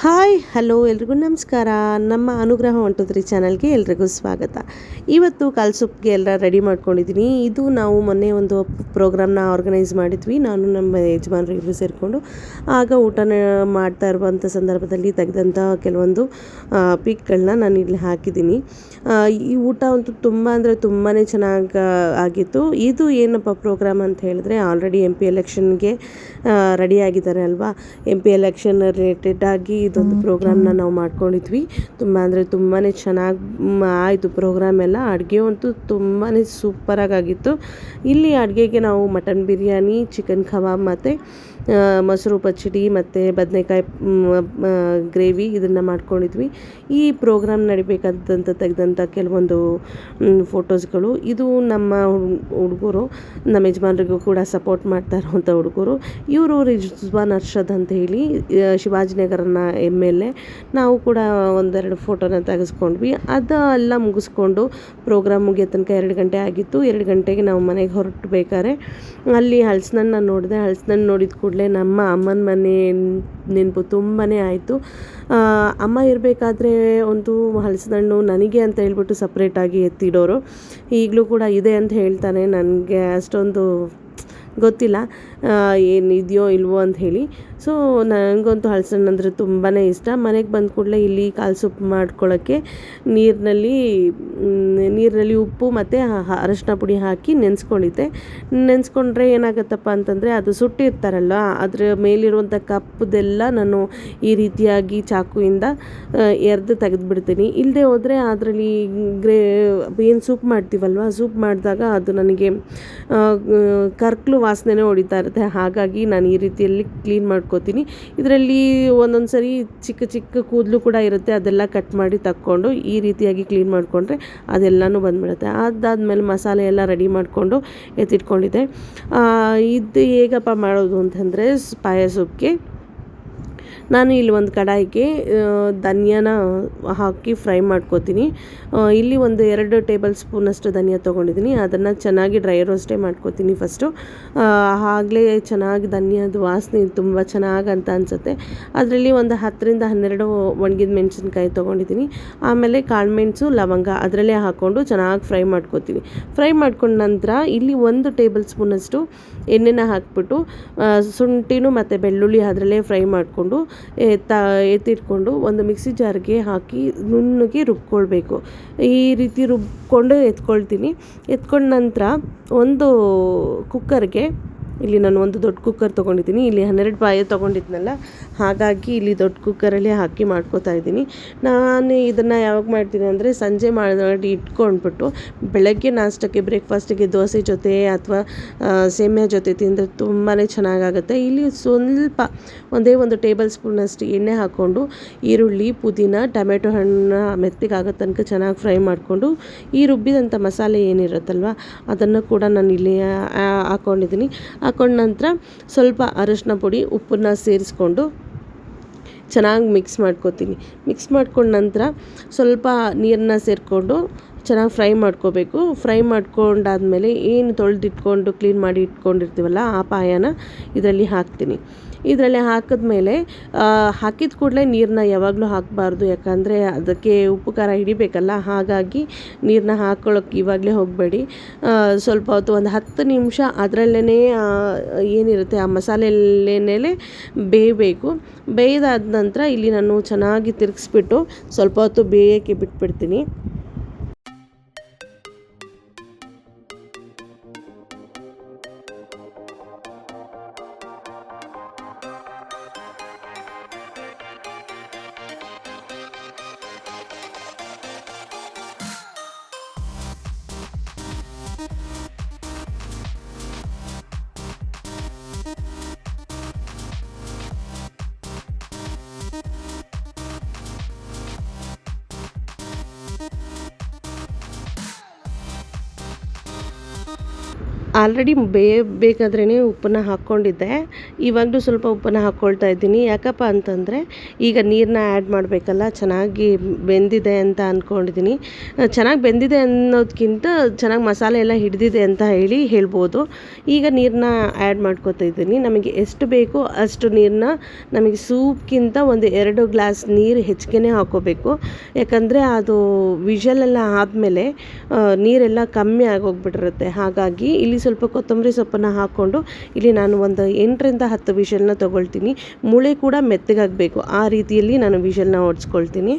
Hi hello ಎಲ್ರಿಗೂ ನಮಸ್ಕಾರ. ನಮ್ಮ ಅನುಗ್ರಹ ಹೊಂಟದ್ರಿ ಚಾನಲ್ಗೆ ಎಲ್ರಿಗೂ ಸ್ವಾಗತ. ಇವತ್ತು ಕಾಲ್ ಸೂಪ್ಗೆ ಎಲ್ಲ ರೆಡಿ ಮಾಡ್ಕೊಂಡಿದ್ದೀನಿ. ಇದು ನಾವು ಮೊನ್ನೆ ಒಂದು ಪ್ರೋಗ್ರಾಮ್ನ ಆರ್ಗನೈಸ್ ಮಾಡಿದ್ವಿ, ನಾನು ನಮ್ಮ ಯಜಮಾನ್ರು ಇಬ್ಬರು ಸೇರಿಕೊಂಡು. ಆಗ ಊಟನ ಮಾಡ್ತಾ ಇರುವಂಥ ಸಂದರ್ಭದಲ್ಲಿ ತೆಗೆದಂಥ ಕೆಲವೊಂದು ಪಿಕ್ಗಳನ್ನ ನಾನು ಇಲ್ಲಿ ಹಾಕಿದ್ದೀನಿ. ಈ ಊಟ ಅಂತೂ ತುಂಬ ಅಂದರೆ ತುಂಬಾ ಚೆನ್ನಾಗಿ ಆಗಿತ್ತು. ಇದು ಏನಪ್ಪ ಪ್ರೋಗ್ರಾಮ್ ಅಂತ ಹೇಳಿದ್ರೆ, ಆಲ್ರೆಡಿ MP ಎಲೆಕ್ಷನ್ಗೆ ರೆಡಿ ಆಗಿದ್ದಾರೆ ಅಲ್ವಾ. MP ಎಲೆಕ್ಷನ್ ರಿಲೇಟೆಡ್ ಆಗಿ ಇದೊಂದು ಪ್ರೋಗ್ರಾಮ್ನ ನಾವು ಮಾಡ್ಕೊಂಡಿದ್ವಿ. ತುಂಬ ಅಂದರೆ ತುಂಬಾ ಚೆನ್ನಾಗಿ ಆಯಿತು ಪ್ರೋಗ್ರಾಮ್ ಎಲ್ಲ. ಅಡುಗೆ ಅಂತೂ ತುಂಬಾ ಸೂಪರಾಗಿ ಆಗಿತ್ತು. ಇಲ್ಲಿ ಅಡುಗೆಗೆ ನಾವು ಮಟನ್ ಬಿರಿಯಾನಿ, ಚಿಕನ್ ಕಬಾಬ್ ಮತ್ತು ಮೊಸರು ಪಚ್ಚಡಿ ಮತ್ತು ಬದನೆಕಾಯಿ ಗ್ರೇವಿ ಇದನ್ನು ಮಾಡ್ಕೊಂಡಿದ್ವಿ. ಈ ಪ್ರೋಗ್ರಾಮ್ ನಡಿಬೇಕಾದಂಥ ತೆಗೆದಂಥ ಕೆಲವೊಂದು ಫೋಟೋಸ್ಗಳು. ಇದು ನಮ್ಮ ಹುಡುಗರು, ನಮ್ಮ ಯಜಮಾನ್ರಿಗೂ ಕೂಡ ಸಪೋರ್ಟ್ ಮಾಡ್ತಾ ಇರುವಂಥ ಹುಡುಗರು. ಇವರು ರಿಜ್ವಾನ್ ಅರ್ಷದ್ ಅಂತ ಹೇಳಿ, ಶಿವಾಜಿನಗರನ MLA. ನಾವು ಕೂಡ ಒಂದೆರಡು ಫೋಟೋನ ತೆಗೆಸ್ಕೊಂಡ್ವಿ. ಅದೆಲ್ಲ ಮುಗಿಸ್ಕೊಂಡು ಪ್ರೋಗ್ರಾಮ್ ಮುಗಿಯೋ ತನಕ 2 ಗಂಟೆ ಆಗಿತ್ತು. 2 ಗಂಟೆಗೆ ನಾವು ಮನೆಗೆ ಹೊರಟಬೇಕಾದ್ರೆ ಅಲ್ಲಿ ಹಲಸಿನಣ್ಣ ನೋಡಿದೆ. ಹಲಸಿನಣ್ಣು ನೋಡಿದ ಕೂಡಲೇ ನಮ್ಮ ಅಮ್ಮನ ಮನೆ ನೆನಪು ತುಂಬಾ ಆಯಿತು. ಅಮ್ಮ ಇರಬೇಕಾದ್ರೆ ಒಂದು ಹಲಸಿನಣ್ಣು ನನಗೆ ಅಂತ ಹೇಳ್ಬಿಟ್ಟು ಸಪ್ರೇಟಾಗಿ ಎತ್ತಿಡೋರು. ಈಗಲೂ ಕೂಡ ಇದೆ ಅಂತ ಹೇಳ್ತಾನೆ. ನನಗೆ ಅಷ್ಟೊಂದು ಗೊತ್ತಿಲ್ಲ ಏನಿದೆಯೋ ಇಲ್ವೋ ಅಂತ ಹೇಳಿ. ಸೊ ನನಗಂತೂ ಹಲಸಿನಣ್ಣು ಅಂದರೆ ತುಂಬಾ ಇಷ್ಟ. ಮನೆಗೆ ಬಂದ ಕೂಡಲೇ ಇಲ್ಲಿ ಕಾಲ್ ಸೂಪ್ ಮಾಡ್ಕೊಳ್ಳೋಕ್ಕೆ ನೀರಿನಲ್ಲಿ ಉಪ್ಪು ಮತ್ತು ಅರಶಿನ ಪುಡಿ ಹಾಕಿ ನೆನೆಸ್ಕೊಂಡಿದ್ದೆ. ನೆನೆಸ್ಕೊಂಡ್ರೆ ಏನಾಗುತ್ತಪ್ಪ ಅಂತಂದರೆ, ಅದು ಸುಟ್ಟಿರ್ತಾರಲ್ಲ, ಅದರ ಮೇಲಿರುವಂಥ ಕಪ್ಪದೆಲ್ಲ ನಾನು ಈ ರೀತಿಯಾಗಿ ಚಾಕುವಿಂದ ಎರೆದು ತೆಗೆದುಬಿಡ್ತೀನಿ. ಇಲ್ಲದೆ ಹೋದರೆ ಅದರಲ್ಲಿ ಏನು ಸೂಪ್ ಮಾಡ್ತೀವಲ್ವ, ಸೂಪ್ ಮಾಡಿದಾಗ ಅದು ನನಗೆ ಕರ್ಕಲು ವಾಸನೆನೇ ಹೊಡಿತಾ ಇರುತ್ತೆ. ಹಾಗಾಗಿ ನಾನು ಈ ರೀತಿಯಲ್ಲಿ ಕ್ಲೀನ್ ಮಾಡ್ಕೋತೀನಿ. ಇದರಲ್ಲಿ ಒಂದೊಂದು ಸರಿ ಚಿಕ್ಕ ಚಿಕ್ಕ ಕೂದಲು ಕೂಡ ಇರುತ್ತೆ, ಅದೆಲ್ಲ ಕಟ್ ಮಾಡಿ ತಕ್ಕೊಂಡು ಈ ರೀತಿಯಾಗಿ ಕ್ಲೀನ್ ಮಾಡಿಕೊಂಡ್ರೆ ಅದೆಲ್ಲನೂ ಬಂದುಬಿಡುತ್ತೆ. ಅದಾದಮೇಲೆ ಮಸಾಲೆ ಎಲ್ಲ ರೆಡಿ ಮಾಡಿಕೊಂಡು ಎತ್ತಿಟ್ಕೊಂಡಿದ್ದೆ. ಇದು ಹೇಗಪ್ಪ ಮಾಡೋದು ಅಂತಂದರೆ, ಪಾಯ ಸೂಪ್ಗೆ ನಾನು ಇಲ್ಲಿ ಒಂದು ಕಡಾಯಿಗೆ ಧನಿಯಾನ ಹಾಕಿ ಫ್ರೈ ಮಾಡ್ಕೋತೀನಿ. ಇಲ್ಲಿ ಒಂದು 2 ಟೇಬಲ್ ಸ್ಪೂನಷ್ಟು ಧನಿಯಾ ತೊಗೊಂಡಿದ್ದೀನಿ. ಅದನ್ನು ಚೆನ್ನಾಗಿ ಡ್ರೈ ರೋಸ್ಟೇ ಮಾಡ್ಕೋತೀನಿ ಫಸ್ಟು. ಆಗಲೇ ಚೆನ್ನಾಗಿ ಧನಿಯಾದ ವಾಸನೆ ತುಂಬ ಚೆನ್ನಾಗಿ ಅಂತ ಅನಿಸುತ್ತೆ. ಅದರಲ್ಲಿ ಒಂದು 10ರಿಂದ 12 ಒಣಗಿದ ಮೆಣಸಿನ್ಕಾಯಿ ತೊಗೊಂಡಿದ್ದೀನಿ. ಆಮೇಲೆ ಕಾಳುಮೆಣಸು, ಲವಂಗ ಅದರಲ್ಲೇ ಹಾಕ್ಕೊಂಡು ಚೆನ್ನಾಗಿ ಫ್ರೈ ಮಾಡ್ಕೋತೀನಿ. ಫ್ರೈ ಮಾಡ್ಕೊಂಡ ನಂತರ ಇಲ್ಲಿ 1 ಟೇಬಲ್ ಸ್ಪೂನಷ್ಟು ಎಣ್ಣೆನ ಹಾಕ್ಬಿಟ್ಟು ಶುಂಠಿನೂ ಮತ್ತು ಬೆಳ್ಳುಳ್ಳಿ ಅದರಲ್ಲೇ ಫ್ರೈ ಮಾಡಿಕೊಂಡು ಎತ್ತಿಟ್ಕೊಂಡು ಒಂದು ಮಿಕ್ಸಿ ಜಾರ್ಗೆ ಹಾಕಿ ನುಣ್ಣಗೆ ರುಬ್ಕೊಳ್ಬೇಕು. ಈ ರೀತಿ ರುಬ್ಕೊಂಡು ಎತ್ಕೊಂಡ ನಂತರ ಒಂದು ಕುಕ್ಕರ್ಗೆ, ಇಲ್ಲಿ ನಾನು ಒಂದು ದೊಡ್ಡ ಕುಕ್ಕರ್ ತೊಗೊಂಡಿದ್ದೀನಿ. ಇಲ್ಲಿ 12 ಪಾಯ ತೊಗೊಂಡಿದ್ನಲ್ಲ, ಹಾಗಾಗಿ ಇಲ್ಲಿ ದೊಡ್ಡ ಕುಕ್ಕರಲ್ಲಿ ಹಾಕಿ ಮಾಡ್ಕೋತಾ ಇದ್ದೀನಿ. ನಾನು ಇದನ್ನು ಯಾವಾಗ ಮಾಡ್ತೀನಿ ಅಂದರೆ, ಸಂಜೆ ಮಾಡಿ ಇಟ್ಕೊಂಡ್ಬಿಟ್ಟು ಬೆಳಗ್ಗೆ ನಾಷ್ಟಕ್ಕೆ ಬ್ರೇಕ್ಫಾಸ್ಟಿಗೆ ದೋಸೆ ಜೊತೆ ಅಥವಾ ಸೇಮ್ಯಾ ಜೊತೆ ತಿಂದರೆ ತುಂಬಾ ಚೆನ್ನಾಗಾಗುತ್ತೆ. ಇಲ್ಲಿ ಸ್ವಲ್ಪ ಒಂದೇ 1 ಟೇಬಲ್ ಸ್ಪೂನಷ್ಟು ಎಣ್ಣೆ ಹಾಕ್ಕೊಂಡು ಈರುಳ್ಳಿ, ಪುದೀನ, ಟೊಮೆಟೊ ಹಣ್ಣು ಮೆತ್ತಗಾಗೋ ತನಕ ಚೆನ್ನಾಗಿ ಫ್ರೈ ಮಾಡಿಕೊಂಡು ಈ ರುಬ್ಬಿದಂಥ ಮಸಾಲೆ ಏನಿರುತ್ತಲ್ವ ಅದನ್ನು ಕೂಡ ನಾನು ಇಲ್ಲಿ ಹಾಕ್ಕೊಂಡಿದ್ದೀನಿ. ಹಾಕೊಂಡ ನಂತರ ಸ್ವಲ್ಪ ಅರಶಿನ ಪುಡಿ, ಉಪ್ಪನ್ನ ಸೇರಿಸ್ಕೊಂಡು ಚೆನ್ನಾಗಿ ಮಿಕ್ಸ್ ಮಾಡ್ಕೋತೀನಿ. ಮಿಕ್ಸ್ ಮಾಡ್ಕೊಂಡ ನಂತರ ಸ್ವಲ್ಪ ನೀರನ್ನ ಸೇರಿಕೊಂಡು ಚೆನ್ನಾಗಿ ಫ್ರೈ ಮಾಡ್ಕೋಬೇಕು. ಫ್ರೈ ಮಾಡ್ಕೊಂಡಾದಮೇಲೆ ಏನು ತೊಳೆದಿಟ್ಕೊಂಡು ಕ್ಲೀನ್ ಮಾಡಿ ಇಟ್ಕೊಂಡಿರ್ತೀವಲ್ಲ ಆ ಪಾಯನ ಇದರಲ್ಲಿ ಹಾಕ್ತೀನಿ. ಇದರಲ್ಲಿ ಹಾಕಿದ್ಮೇಲೆ ಹಾಕಿದ ಕೂಡಲೇ ನೀರನ್ನ ಯಾವಾಗಲೂ ಹಾಕಬಾರ್ದು, ಯಾಕಂದರೆ ಅದಕ್ಕೆ ಉಪ್ಪು ಖಾರ ಹಿಡಿಬೇಕಲ್ಲ. ಹಾಗಾಗಿ ನೀರನ್ನ ಹಾಕ್ಕೊಳ್ಳೋಕೆ ಇವಾಗಲೇ ಹೋಗಬೇಡಿ. ಸ್ವಲ್ಪ ಹೊತ್ತು ಒಂದು 10 ನಿಮಿಷ ಅದರಲ್ಲೇ ಏನಿರುತ್ತೆ ಆ ಮಸಾಲೆಯಲ್ಲೇ ಬೇಯಬೇಕು. ಬೇಯ್ದಾದ ನಂತರ ಇಲ್ಲಿ ನಾನು ಚೆನ್ನಾಗಿ ತಿರುಗಿಸ್ಬಿಟ್ಟು ಸ್ವಲ್ಪ ಹೊತ್ತು ಬೇಯೋಕ್ಕೆ ಬಿಟ್ಬಿಡ್ತೀನಿ. ಆಲ್ರೆಡಿ ಬೇಯಬೇಕಾದ್ರೇ ಉಪ್ಪನ್ನು ಹಾಕ್ಕೊಂಡಿದ್ದೆ. ಇವಾಗಲೂ ಸ್ವಲ್ಪ ಉಪ್ಪನ್ನು ಹಾಕ್ಕೊಳ್ತಾ ಇದ್ದೀನಿ. ಯಾಕಪ್ಪ ಅಂತಂದರೆ ಈಗ ನೀರನ್ನ ಆ್ಯಡ್ ಮಾಡಬೇಕಲ್ಲ, ಚೆನ್ನಾಗಿ ಬೆಂದಿದೆ ಅಂತ ಅಂದ್ಕೊಂಡಿದ್ದೀನಿ. ಚೆನ್ನಾಗಿ ಬೆಂದಿದೆ ಅನ್ನೋದಕ್ಕಿಂತ ಚೆನ್ನಾಗಿ ಮಸಾಲೆ ಎಲ್ಲ ಹಿಡಿದಿದೆ ಅಂತ ಹೇಳ್ಬೋದು. ಈಗ ನೀರನ್ನ ಆ್ಯಡ್ ಮಾಡ್ಕೊತಾ ಇದ್ದೀನಿ. ನಮಗೆ ಎಷ್ಟು ಬೇಕೋ ಅಷ್ಟು ನೀರನ್ನ, ನಮಗೆ ಸೂಪ್ಗಿಂತ ಒಂದು 2 ಗ್ಲಾಸ್ ನೀರು ಹೆಚ್ಚಿಗೆನೇ ಹಾಕ್ಕೋಬೇಕು. ಯಾಕಂದರೆ ಅದು ವಿಷಲೆಲ್ಲ ಆದಮೇಲೆ ನೀರೆಲ್ಲ ಕಮ್ಮಿ ಆಗೋಗ್ಬಿಟ್ಟಿರುತ್ತೆ. ಹಾಗಾಗಿ ಇಲ್ಲಿ ಸ್ವಲ್ಪ ಕೊತ್ತಂಬರಿ ಸೊಪ್ಪನ್ನು ಹಾಕ್ಕೊಂಡು ಇಲ್ಲಿ ನಾನು ಒಂದು 8ರಿಂದ 10 ವಿಷಲ್ನ ತೊಗೊಳ್ತೀನಿ. ಮೂಳೆ ಕೂಡ ಮೆತ್ತಗಾಗಬೇಕು, ಆ ರೀತಿಯಲ್ಲಿ ನಾನು ವಿಷಲ್ನ ಹೊಡ್ಸ್ಕೊಳ್ತೀನಿ.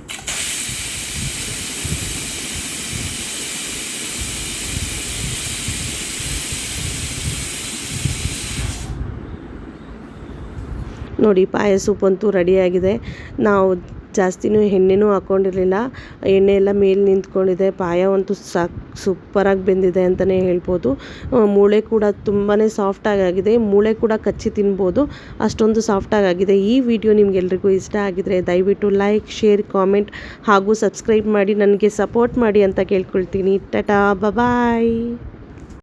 ನೋಡಿ, ಪಾಯ ಸೂಪಂತೂ ರೆಡಿಯಾಗಿದೆ. ನಾವು ಜಾಸ್ತಿನೂ ಎಣ್ಣೆನೂ ಹಾಕ್ಕೊಂಡಿರಲಿಲ್ಲ, ಎಣ್ಣೆ ಎಲ್ಲ ಮೇಲೆ ನಿಂತ್ಕೊಂಡಿದೆ. ಪಾಯ ಅಂತೂ ಸೂಪರಾಗಿ ಬೆಂದಿದೆ ಅಂತಲೇ ಹೇಳ್ಬೋದು. ಮೂಳೆ ಕೂಡ ತುಂಬಾ ಸಾಫ್ಟಾಗಿದೆ. ಮೂಳೆ ಕೂಡ ಕಚ್ಚಿ ತಿನ್ಬೋದು, ಅಷ್ಟೊಂದು ಸಾಫ್ಟಾಗಿದೆ. ಈ ವಿಡಿಯೋ ನಿಮಗೆಲ್ರಿಗೂ ಇಷ್ಟ ಆಗಿದರೆ ದಯವಿಟ್ಟು ಲೈಕ್, ಶೇರ್, ಕಾಮೆಂಟ್ ಹಾಗೂ ಸಬ್ಸ್ಕ್ರೈಬ್ ಮಾಡಿ ನನಗೆ ಸಪೋರ್ಟ್ ಮಾಡಿ ಅಂತ ಕೇಳ್ಕೊಳ್ತೀನಿ. ಟಾಟಾ, ಬಾಯ್.